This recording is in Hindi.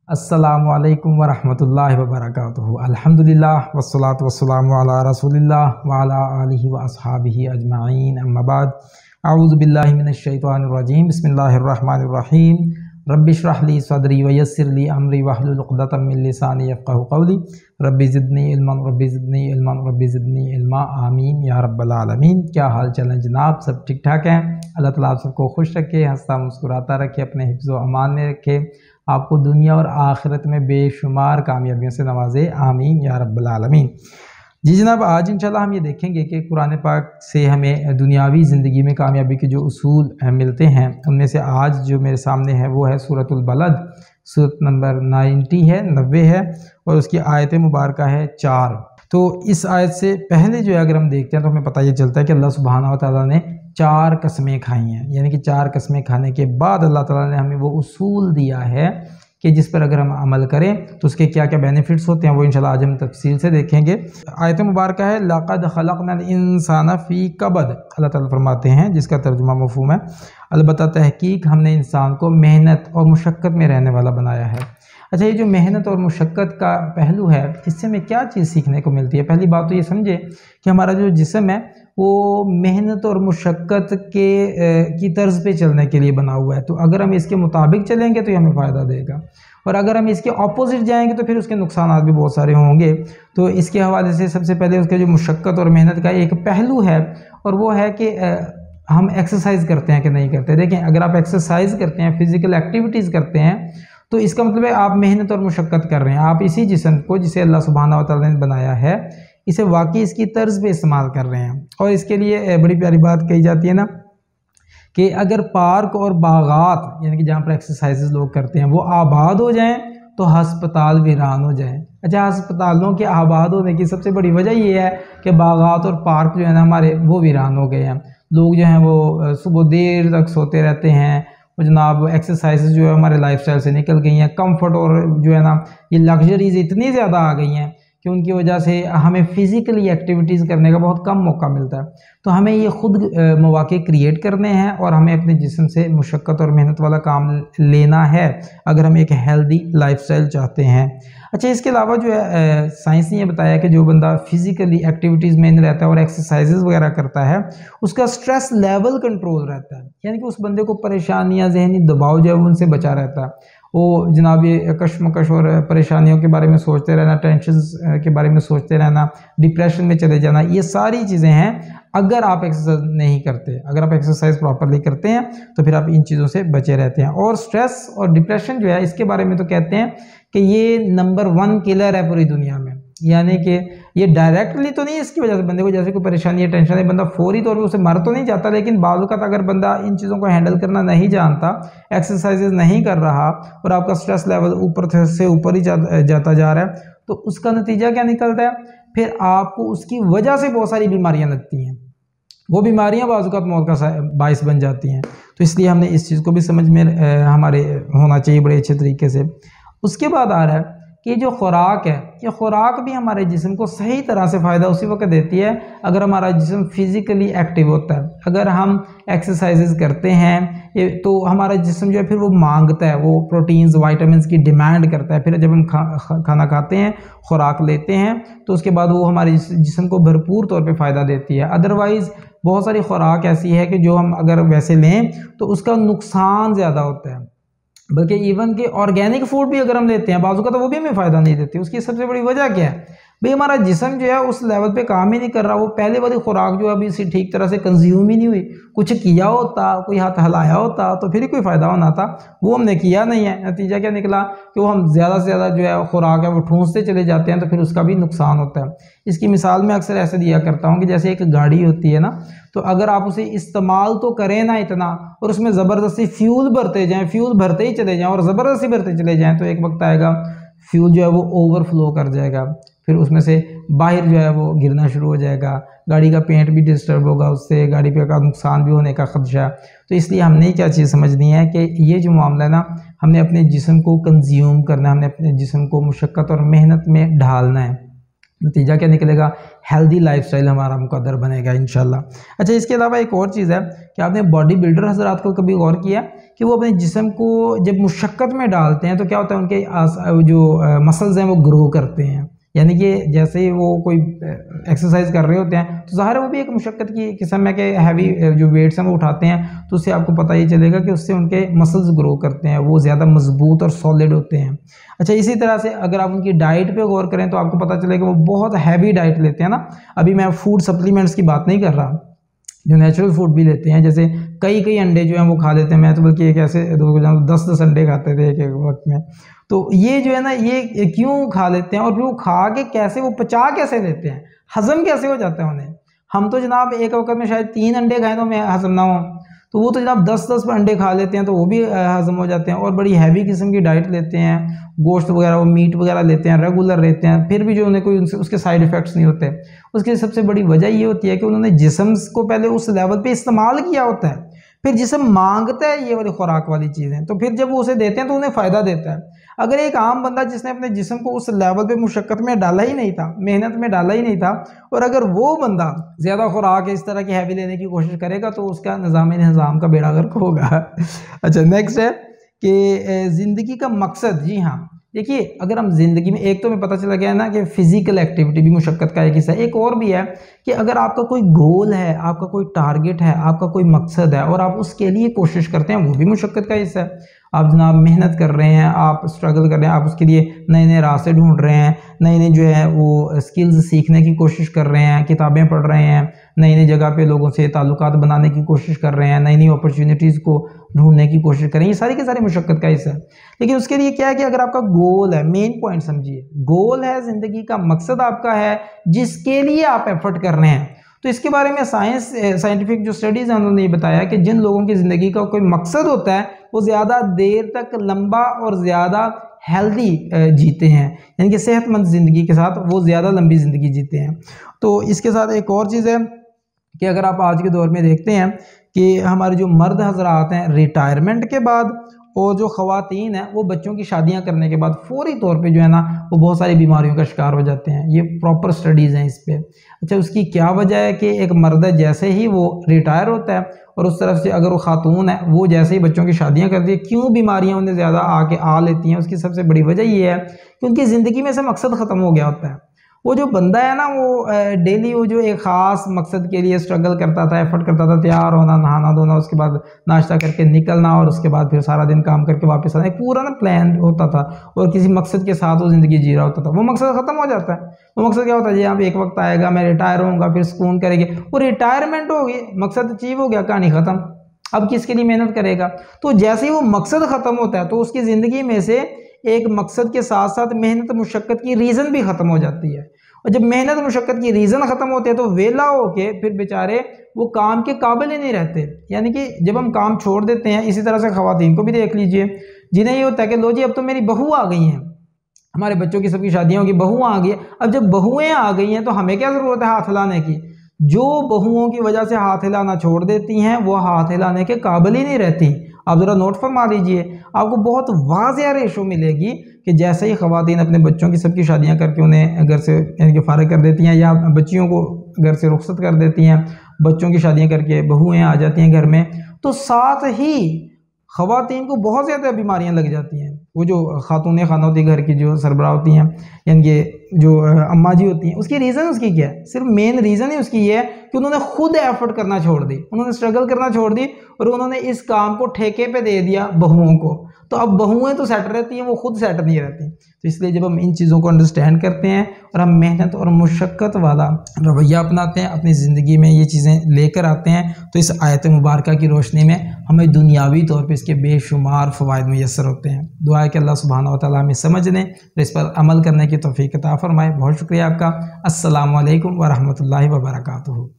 अस्सलामुअलैकुम वरहमतुल्लाहि वबरकातुहू। अल्हम्दुलिल्लाह वस्सलातु वस्सलामु अला रसूलिल्लाह व अला आलिहि व अस्हाबिहि अजमाइन, अम्मा बाद। अऊज़ु बिल्लाहि मिनश शैतानिर रजीम। बिस्मिल्लाहिर रहमानिर रहीम। रब्बि इश्रह ली सदरी व यस्सिर ली अमरी वहलुल उक़दतम मिन लिसानी यफ़क़हू क़ौली। Rabbi ज़िदनी इल्मन rabbi ज़िदनी इल्मन rabbi ज़िदनी इल्मा। आमीन या रब्बल आलमीन। क्या हाल चाल है जनाब? सब ठीक ठाक हैं? अल्लाह ताला आप सबको खुश रखे, हंसता मुस्कुराता रखे, अपने हिफ्ज़ व अमान में रखे, आपको दुनिया और आखिरत में बेशुमार कामयाबियों से नवाजे। आमीन या रब्बल आलमीन। जी जनाब, आज इंशाल्लाह हम ये देखेंगे कि कुरान पाक से हमें दुनियावी ज़िंदगी में कामयाबी के जो उसूल मिलते हैं, उनमें से आज जो मेरे सामने है वो है सूरतुल बलद। सूरत नंबर 90 है, 90 है, और उसकी आयत मुबारक है 4। तो इस आयत से पहले जो है अगर हम देखते हैं तो हमें पता ये चलता है कि अल्लाह सुब्हानहू व तआला ने 4 कसमें खाई हैं, यानी कि 4 कसमें खाने के बाद अल्लाह ताला ने हमें वो उसूल दिया है कि जिस पर अगर हम अमल करें तो उसके क्या क्या बेनिफिट्स होते हैं, वो इंशाल्लाह आज हम तफसील से देखेंगे। आयत मुबारक है लक़द ख़लक़नल इंसाना फ़ी कबद। अल्लाह ताला फरमाते हैं, जिसका तर्जुमा मफ़हूम है अलबत्ता तहकीक हमने इंसान को मेहनत और मुशक्क़त में रहने वाला बनाया है। अच्छा, ये जो मेहनत और मुशक्क़त का पहलू है, इससे हमें क्या चीज़ सीखने को मिलती है? पहली बात तो ये समझे कि हमारा जो जिस्म है वो मेहनत और मुशक्क़त की तर्ज़ पे चलने के लिए बना हुआ है। तो अगर हम इसके मुताबिक चलेंगे तो ये हमें फ़ायदा देगा, और अगर हम इसके ऑपोजिट जाएंगे तो फिर उसके नुकसानात भी बहुत सारे होंगे। तो इसके हवाले से सबसे पहले उसका जो मुशक्क़त और मेहनत का एक पहलू है, और वो है कि हम एक्सरसाइज करते हैं कि नहीं करते। देखें, अगर आप एक्सरसाइज करते हैं, फिज़िकल एक्टिविटीज़ करते हैं, तो इसका मतलब है आप मेहनत और मुशक्क़त कर रहे हैं। आप इसी जिस्म को जिसे अल्लाह सुब्हानहू व तआला ने बनाया है, इसे वाकई इसकी तर्ज पे इस्तेमाल कर रहे हैं। और इसके लिए बड़ी प्यारी बात कही जाती है ना कि अगर पार्क और बागात, यानी कि जहाँ पर एक्सरसाइजेज लोग करते हैं, वो आबाद हो जाएं तो हस्पताल वीरान हो जाएं। अच्छा, अस्पतालों के आबाद होने की सबसे बड़ी वजह ये है कि बागात और पार्क जो है ना हमारे, वो वीरान हो गए हैं। लोग जो हैं वो सुबह देर तक सोते रहते हैं। वो जनाब एक्सरसाइजेज जो है हमारे लाइफस्टाइल से निकल गई हैं। कंफर्ट और जो है ना ये लग्जरीज इतनी ज़्यादा आ गई हैं कि उनकी वजह से हमें फ़िज़िकली एक्टिविटीज़ करने का बहुत कम मौका मिलता है। तो हमें ये ख़ुद मौक़े क्रिएट करने हैं, और हमें अपने जिस्म से मुशक्क़त और मेहनत वाला काम लेना है अगर हम एक हेल्दी लाइफस्टाइल चाहते हैं। अच्छा, इसके अलावा जो है साइंस ने ये बताया कि जो बंदा फ़िज़िकली एक्टिविटीज़ में रहता है और एक्सरसाइजेज़ वगैरह करता है, उसका स्ट्रेस लेवल कंट्रोल रहता है, यानी कि उस बंदे को परेशानियाँ, जहनी दबाव जो है वो उनसे बचा रहता है। वो जनाब ये कशमकश और परेशानियों के बारे में सोचते रहना, टेंशन्स के बारे में सोचते रहना, डिप्रेशन में चले जाना, ये सारी चीज़ें हैं अगर आप एक्सरसाइज नहीं करते। अगर आप एक्सरसाइज प्रॉपरली करते हैं तो फिर आप इन चीज़ों से बचे रहते हैं। और स्ट्रेस और डिप्रेशन जो है, इसके बारे में तो कहते हैं कि ये नंबर 1 किलर है पूरी दुनिया में। यानी कि ये डायरेक्टली तो नहीं इसकी वजह से बंदे को जैसे कोई परेशानी है, टेंशन है, बंदा फौरी तौर पे उसे मर तो नहीं जाता, लेकिन बाज़ वक़्त अगर बंदा इन चीज़ों को हैंडल करना नहीं जानता, एक्सरसाइजेज नहीं कर रहा, और आपका स्ट्रेस लेवल ऊपर से ऊपर ही जाता जा रहा है, तो उसका नतीजा क्या निकलता है? फिर आपको उसकी वजह से बहुत सारी बीमारियाँ लगती हैं। वो बीमारियाँ बाज़ वक़्त मौत का बाइस बन जाती हैं। तो इसलिए हमने इस चीज़ को भी समझ में हमारे होना चाहिए बड़े अच्छे तरीके से। उसके बाद आ रहा है कि जो खुराक है, ये खुराक भी हमारे जिस्म को सही तरह से फ़ायदा उसी वक्त देती है अगर हमारा जिस्म फिज़िकली एक्टिव होता है। अगर हम एक्सरसाइजेज करते हैं ये, तो हमारा जिस्म जो है फिर वो मांगता है, वो प्रोटीन्स, वाइटामिन्स की डिमांड करता है। फिर जब हम खाना खाते हैं, खुराक लेते हैं, तो उसके बाद वो हमारे जिस्म को भरपूर तौर पर फ़ायदा देती है। अदरवाइज़ बहुत सारी खुराक ऐसी है कि जो हम अगर वैसे लें तो उसका नुकसान ज़्यादा होता है। बल्कि इवन के ऑर्गेनिक फूड भी अगर हम लेते हैं बाजू का, तो वो भी हमें फ़ायदा नहीं देती। उसकी सबसे बड़ी वजह क्या है भाई? हमारा जिस्म जो है उस लेवल पे काम ही नहीं कर रहा। वो पहले वाली खुराक जो है अभी इसी ठीक तरह से कंज्यूम ही नहीं हुई। कुछ किया होता, कोई हाथ हिलाया होता तो फिर ही कोई फ़ायदा होना था, वो हमने किया नहीं है। नतीजा क्या निकला कि वो हम ज़्यादा से ज़्यादा जो है खुराक है वो ठूंसते चले जाते हैं, तो फिर उसका भी नुकसान होता है। इसकी मिसाल मैं अक्सर ऐसे दिया करता हूँ कि जैसे एक गाड़ी होती है ना, तो अगर आप उसे इस्तेमाल तो करें ना इतना, और उसमें ज़बरदस्ती फ्यूल भरते जाएँ, फ्यूल भरते ही चले जाएँ और ज़बरदस्ती भरते चले जाएँ, तो एक वक्त आएगा फ्यूल जो है वो ओवरफ्लो कर जाएगा। फिर उसमें से बाहर जो है वो गिरना शुरू हो जाएगा, गाड़ी का पेंट भी डिस्टर्ब होगा, उससे गाड़ी पे का नुकसान भी होने का खदशा। तो इसलिए हमने क्या चीज़ समझनी है कि ये जो मामला है ना, हमने अपने जिस्म को कंज्यूम करना है, हमने अपने जिस्म को मुशक्क़त और मेहनत में ढालना है। नतीजा क्या निकलेगा, हेल्दी लाइफस्टाइल हमारा मुकद्दर बनेगा इंशाल्लाह। अच्छा, इसके अलावा एक और चीज़ है कि आपने बॉडी बिल्डर हजरात को कभी गौर किया कि वो अपने जिस्म को जब मुशक्क़त में डालते हैं तो क्या होता है, उनके जो मसल्स हैं वो ग्रो करते हैं। यानी कि जैसे ही वो कोई एक्सरसाइज कर रहे होते हैं तो ज़ाहिर है वो भी एक मुशक्क़त की किस्म है कि हैवी जो वेट्स हैं वो उठाते हैं, तो उससे आपको पता ही चलेगा कि उससे उनके मसल्स ग्रो करते हैं, वो ज़्यादा मजबूत और सॉलिड होते हैं। अच्छा, इसी तरह से अगर आप उनकी डाइट पे गौर करें तो आपको पता चलेगा वो बहुत हैवी डाइट लेते हैं ना। अभी मैं फूड सप्लीमेंट्स की बात नहीं कर रहा, जो नेचुरल फूड भी लेते हैं, जैसे कई अंडे जो हैं वो खा लेते हैं। मैं तो बल्कि एक ऐसे 10 अंडे खाते थे एक वक्त में। तो ये जो है ना, ये क्यों खा लेते हैं और फिर वो खा के कैसे, वो पचा कैसे लेते हैं, हजम कैसे हो जाता है उन्हें। हम तो जनाब एक वक्त में शायद 3 अंडे खाएं तो हमें हजम ना हो, तो वो तो जनाब 10 अंडे खा लेते हैं तो वो भी हजम हो जाते हैं। और बड़ी हैवी किस्म की डाइट लेते हैं, गोश्त वगैरह, वो मीट वगैरह लेते हैं, रेगुलर लेते हैं, फिर भी जो उन्हें कोई उसके साइड इफ़ेक्ट्स नहीं होते। उसकी सबसे बड़ी वजह ये होती है कि उन्होंने जिस्म को पहले उस लेवल पे इस्तेमाल किया होता है, फिर जिस्म मांगता है ये वाली खुराक वाली चीज़ें, तो फिर जब वो उसे देते हैं तो उन्हें फ़ायदा देता है। अगर एक आम बंदा जिसने अपने जिस्म को उस लेवल पे मुशक्क़त में डाला ही नहीं था, मेहनत में डाला ही नहीं था, और अगर वो बंदा ज़्यादा खुराक इस तरह की हैवी लेने की कोशिश करेगा तो उसका निज़ाम का बेड़ा गर्क होगा। अच्छा, नेक्स्ट है कि ज़िंदगी का मकसद। जी हाँ, देखिए, अगर हम ज़िंदगी में, एक तो हमें पता चला गया ना कि फ़िज़िकल एक्टिविटी भी मुशक्क़त का एक हिस्सा है, एक और भी है कि अगर आपका कोई गोल है, आपका कोई टारगेट है, आपका कोई मकसद है और आप उसके लिए कोशिश करते हैं, वो भी मुशक्क़त का हिस्सा है। आप जनाब मेहनत कर रहे हैं, आप स्ट्रगल कर रहे हैं, आप उसके लिए नए रास्ते ढूंढ रहे हैं, नई जो है वो स्किल्स सीखने की कोशिश कर रहे हैं, किताबें पढ़ रहे हैं, नई जगह पे लोगों से ताल्लुकात बनाने की कोशिश कर रहे हैं, नई अपॉर्चुनिटीज़ को ढूंढने की कोशिश करें, ये सारी की सारी मुशक्क़त का हिस्सा है। लेकिन उसके लिए क्या है कि अगर आपका गोल है, मेन पॉइंट समझिए, गोल है, ज़िंदगी का मकसद आपका है जिसके लिए आप एफर्ट कर रहे हैं, तो इसके बारे में साइंटिफिक जो स्टडीज़ हैं उन्होंने ये बताया कि जिन लोगों की ज़िंदगी का कोई मकसद होता है वो ज़्यादा देर तक लंबा और ज़्यादा हेल्दी जीते हैं, यानी कि सेहतमंद ज़िंदगी के साथ वो ज़्यादा लंबी ज़िंदगी जीते हैं। तो इसके साथ एक और चीज़ है कि अगर आप आज के दौर में देखते हैं कि हमारे जो मर्द हजरात हैं रिटायरमेंट के बाद, और जो ख़वातीन हैं वो बच्चों की शादियां करने के बाद फौरी तौर पे जो है ना वो बहुत सारी बीमारियों का शिकार हो जाते हैं। ये प्रॉपर स्टडीज़ हैं इस पे। अच्छा, उसकी क्या वजह है कि एक मर्द जैसे ही वो रिटायर होता है और उस तरफ से अगर वो खातून है, वो जैसे ही बच्चों की शादियां करती है, क्यों बीमारियां उन्हें ज़्यादा आके आ लेती हैं, उसकी सबसे बड़ी वजह ये है कि उनकी ज़िंदगी में से मकसद ख़त्म हो गया होता है। वो जो बंदा है ना, वो डेली वो जो एक ख़ास मकसद के लिए स्ट्रगल करता था, एफर्ट करता था, तैयार होना, नहाना धोना, उसके बाद नाश्ता करके निकलना और उसके बाद फिर सारा दिन काम करके वापस आना, एक पूरा ना प्लान होता था और किसी मकसद के साथ वो ज़िंदगी जी रहा होता था। वो मकसद ख़त्म हो जाता है। वो मकसद क्या होता है, जी आप एक वक्त आएगा मैं रिटायर होऊंगा, फिर सुकून करेंगे, वो रिटायरमेंट होगी, मकसद अचीव हो गया, कहानी ख़त्म। अब किसके लिए मेहनत करेगा। तो जैसे ही वो मकसद ख़त्म होता है तो उसकी ज़िंदगी में से एक मकसद के साथ साथ मेहनत मुशक्क़त की रीज़न भी ख़त्म हो जाती है, और जब मेहनत मुशक्क़त की रीज़न ख़त्म होते हैं तो वेला होके फिर बेचारे वो काम के काबिल ही नहीं रहते। यानी कि जब हम काम छोड़ देते हैं, इसी तरह से ख़वातीन को भी देख लीजिए, जिन्हें ये होता है कि लो जी अब तो मेरी बहू आ गई हैं, हमारे बच्चों की सबकी शादियाँ होगी, बहुएं आ गई, अब जब बहुएं आ गई हैं तो हमें क्या ज़रूरत है हाथ हिलाने की। जो बहुओं की वजह से हाथ हिलाना छोड़ देती हैं वो हाथ हिलाने के काबिल ही नहीं रहती। आप ज़रा नोट फरमा लीजिए, आपको बहुत वाज़ेह रेशो मिलेगी कि जैसे ही ख़वातीन अपने बच्चों की सबकी शादियां करके उन्हें घर से यानी कि फ़ारिग कर देती हैं या बच्चियों को घर से रुखसत कर देती हैं, बच्चों की शादियां करके बहुएं आ जाती हैं घर में, तो साथ ही ख़वातीन को बहुत ज़्यादा बीमारियां लग जाती हैं। वो जो खातून खाना होती है, घर की जो सरबराह होती हैं, यानी कि जो अम्मा जी होती हैं, उसकी रीज़न उसकी क्या है, सिर्फ मेन रीज़न ही उसकी ये है कि उन्होंने खुद एफर्ट करना छोड़ दी, उन्होंने स्ट्रगल करना छोड़ दी और उन्होंने इस काम को ठेके पे दे दिया बहुओं को। तो अब बहुएं तो सेट रहती हैं, वो खुद सेट नहीं रहती। तो इसलिए जब हम इन चीज़ों को अंडरस्टैंड करते हैं और हम मेहनत और मुशक्क़त वाला रवैया अपनाते हैं, अपनी ज़िंदगी में ये चीज़ें लेकर आते हैं, तो इस आयत मुबारका की रोशनी में हमें दुनियावी तौर पर इसके बेशुमार फ़वाइद मुयस्सर होते हैं। दुआ है कि अल्लाह सुब्हानहू व तआला हमें समझने और इस पर अमल करने की तौफ़ीक़ अता फ़रमाए। बहुत शुक्रिया आपका। अस्सलामु अलैकुम व रहमतुल्लाहि व बरकातुहू।